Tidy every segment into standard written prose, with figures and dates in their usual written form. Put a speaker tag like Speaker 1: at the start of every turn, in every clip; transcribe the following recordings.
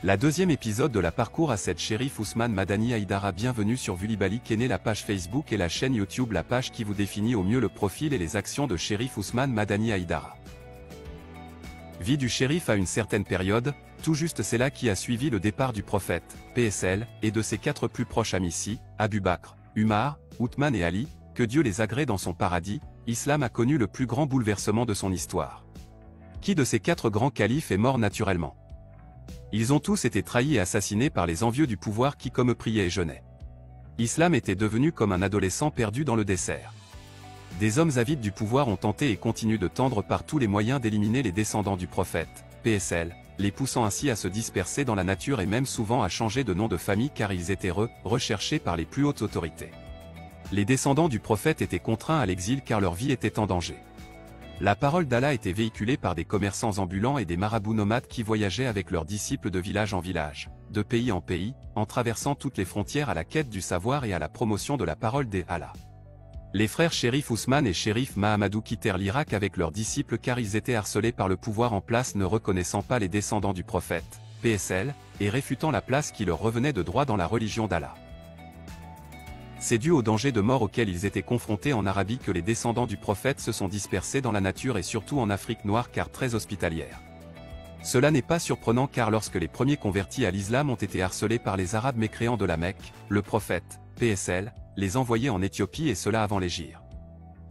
Speaker 1: La deuxième épisode de la parcours à cette Chérif Ousmane Madani Haïdara. Bienvenue sur Vulibali Kene, la page Facebook et la chaîne YouTube, la page qui vous définit au mieux le profil et les actions de Chérif Ousmane Madani Haïdara. Vie du shérif à une certaine période, tout juste c'est là qui a suivi le départ du prophète, PSL, et de ses 4 plus proches amis si, Abu Bakr, Umar, Othman et Ali, que Dieu les agrée dans son paradis. L'islam a connu le plus grand bouleversement de son histoire. Qui de ces 4 grands califes est mort naturellement? Ils ont tous été trahis et assassinés par les envieux du pouvoir qui comme eux priaient et jeûnaient. L'islam était devenu comme un adolescent perdu dans le désert. Des hommes avides du pouvoir ont tenté et continuent de tendre par tous les moyens d'éliminer les descendants du prophète, PSL, les poussant ainsi à se disperser dans la nature et même souvent à changer de nom de famille car ils étaient recherchés par les plus hautes autorités. Les descendants du prophète étaient contraints à l'exil car leur vie était en danger. La parole d'Allah était véhiculée par des commerçants ambulants et des marabouts nomades qui voyageaient avec leurs disciples de village en village, de pays en pays, en traversant toutes les frontières à la quête du savoir et à la promotion de la parole d'Allah. Les frères Chérif Ousmane et Chérif Mahamadou quittèrent l'Irak avec leurs disciples car ils étaient harcelés par le pouvoir en place ne reconnaissant pas les descendants du prophète, PSL, et réfutant la place qui leur revenait de droit dans la religion d'Allah. C'est dû au danger de mort auquel ils étaient confrontés en Arabie que les descendants du prophète se sont dispersés dans la nature et surtout en Afrique noire car très hospitalière. Cela n'est pas surprenant car lorsque les premiers convertis à l'islam ont été harcelés par les Arabes mécréants de la Mecque, le prophète, PSL, les envoyait en Éthiopie et cela avant l'Hégire.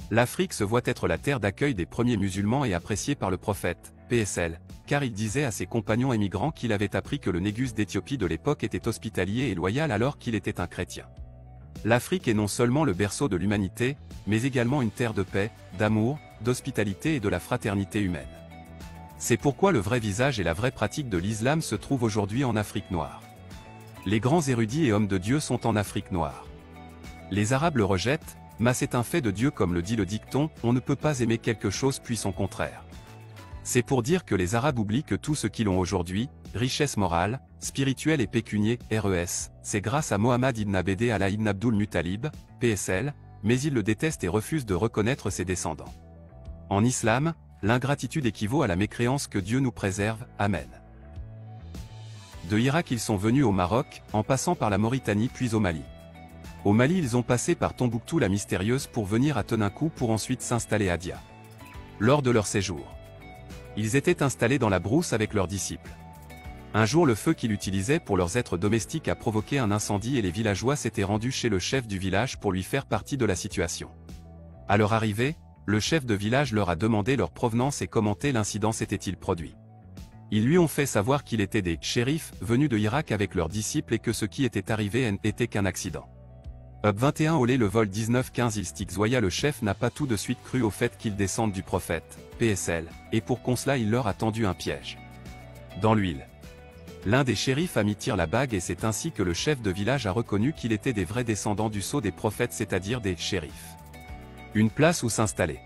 Speaker 1: L'Afrique se voit être la terre d'accueil des premiers musulmans et appréciée par le prophète, PSL, car il disait à ses compagnons émigrants qu'il avait appris que le négus d'Éthiopie de l'époque était hospitalier et loyal alors qu'il était un chrétien. L'Afrique est non seulement le berceau de l'humanité, mais également une terre de paix, d'amour, d'hospitalité et de la fraternité humaine. C'est pourquoi le vrai visage et la vraie pratique de l'islam se trouvent aujourd'hui en Afrique noire. Les grands érudits et hommes de Dieu sont en Afrique noire. Les Arabes le rejettent, mais c'est un fait de Dieu comme le dit le dicton, on ne peut pas aimer quelque chose puis son contraire. C'est pour dire que les Arabes oublient que tout ce qu'ils ont aujourd'hui, richesse morale, spirituelle et pécuniaire, c'est grâce à Mohammed ibn Abd Allah ibn Abdul Muttalib, PSL, mais ils le détestent et refusent de reconnaître ses descendants. En islam, l'ingratitude équivaut à la mécréance que Dieu nous préserve, Amen. De Irak ils sont venus au Maroc, en passant par la Mauritanie puis au Mali. Au Mali ils ont passé par Tombouctou la mystérieuse pour venir à Teninkou pour ensuite s'installer à Dia. Lors de leur séjour, ils étaient installés dans la brousse avec leurs disciples. Un jour le feu qu'ils utilisaient pour leurs êtres domestiques a provoqué un incendie et les villageois s'étaient rendus chez le chef du village pour lui faire partie de la situation. À leur arrivée, le chef de village leur a demandé leur provenance et comment l'incident s'était-il produit. Ils lui ont fait savoir qu'il était des shérifs venus de Irak avec leurs disciples et que ce qui était arrivé n'était qu'un accident. Up 21 Olé le vol 19-15 Ilstik Zoya le chef n'a pas tout de suite cru au fait qu'ils descendent du prophète, PSL, et pour cela il leur a tendu un piège. Dans l'huile. L'un des shérifs a mis tire la bague et c'est ainsi que le chef de village a reconnu qu'il était des vrais descendants du sceau des prophètes c'est-à-dire des shérifs. Une place où s'installer.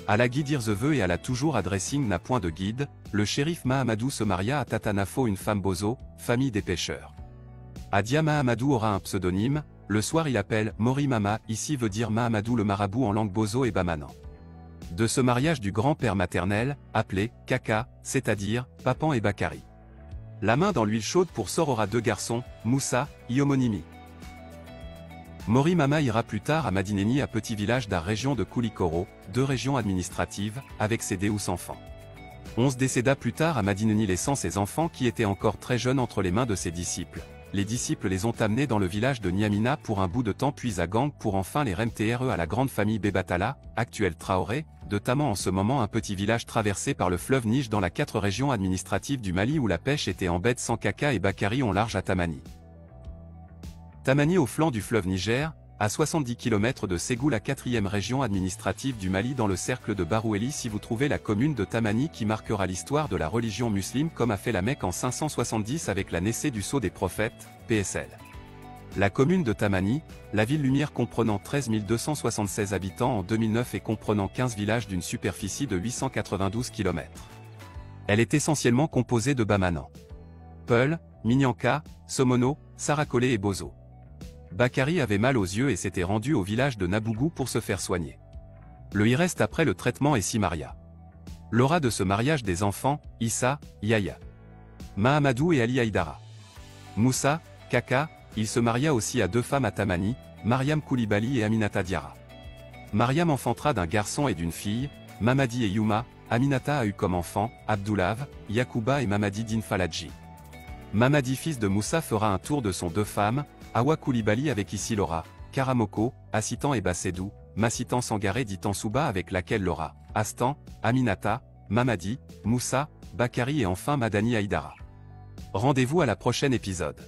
Speaker 1: À la Guidirzeveux et à la toujours adressing n'a point de guide, le shérif Mahamadou se maria à Tatanafo une femme bozo, famille des pêcheurs. Adia Mahamadou aura un pseudonyme. Le soir il appelle Mori Mama, ici veut dire Mahamadou le marabout en langue bozo et bamanan. De ce mariage du grand-père maternel, appelé Kaka, c'est-à-dire Papan et Bakari. La main dans l'huile chaude pour sort aura 2 garçons, Moussa, Iomonimi. Mori Mama ira plus tard à Madineni à petit village d'Ar région de Koulikoro, 2 régions administratives, avec ses 12 enfants. 11 décéda plus tard à Madineni laissant ses enfants qui étaient encore très jeunes entre les mains de ses disciples. Les disciples les ont amenés dans le village de Niamina pour un bout de temps puis à Gang pour enfin les remtre à la grande famille Bebatala, actuelle Traoré, de Taman en ce moment un petit village traversé par le fleuve Niger dans la 4 régions administratives du Mali où la pêche était en bête sans Kaka et Bakari ont large à Tamani. Tamani au flanc du fleuve Niger, à 70 km de Ségou la 4e région administrative du Mali dans le cercle de Baroueli si vous trouvez la commune de Tamani qui marquera l'histoire de la religion musulmane comme a fait la Mecque en 570 avec la naissance du sceau des prophètes, PSL. La commune de Tamani, la ville lumière comprenant 13 276 habitants en 2009 et comprenant 15 villages d'une superficie de 892 km. Elle est essentiellement composée de Bamanan, Peul, Minyanka, Somono, Sarakolé et Bozo. Bakari avait mal aux yeux et s'était rendu au village de Nabougou pour se faire soigner. Le y reste après le traitement et Simaria. L'aura de ce mariage des enfants, Issa, Yahya. Mahamadou et Ali Haïdara. Moussa, Kaka, il se maria aussi à 2 femmes à Tamani, Mariam Koulibaly et Aminata Diarra. Mariam enfantera d'un garçon et d'une fille, Mamadi et Yuma. Aminata a eu comme enfant, Abdoulav, Yacouba et Mamadi Din Faladji. Mamadi fils de Moussa fera un tour de son 2 femmes, Awa Koulibaly avec Issi Laura, Karamoko, Assitan et Bassedou, Massitan Sangaré dit Tansouba avec laquelle Laura, Astan, Aminata, Mamadi, Moussa, Bakari et enfin Madani Haïdara. Rendez-vous à la prochaine épisode.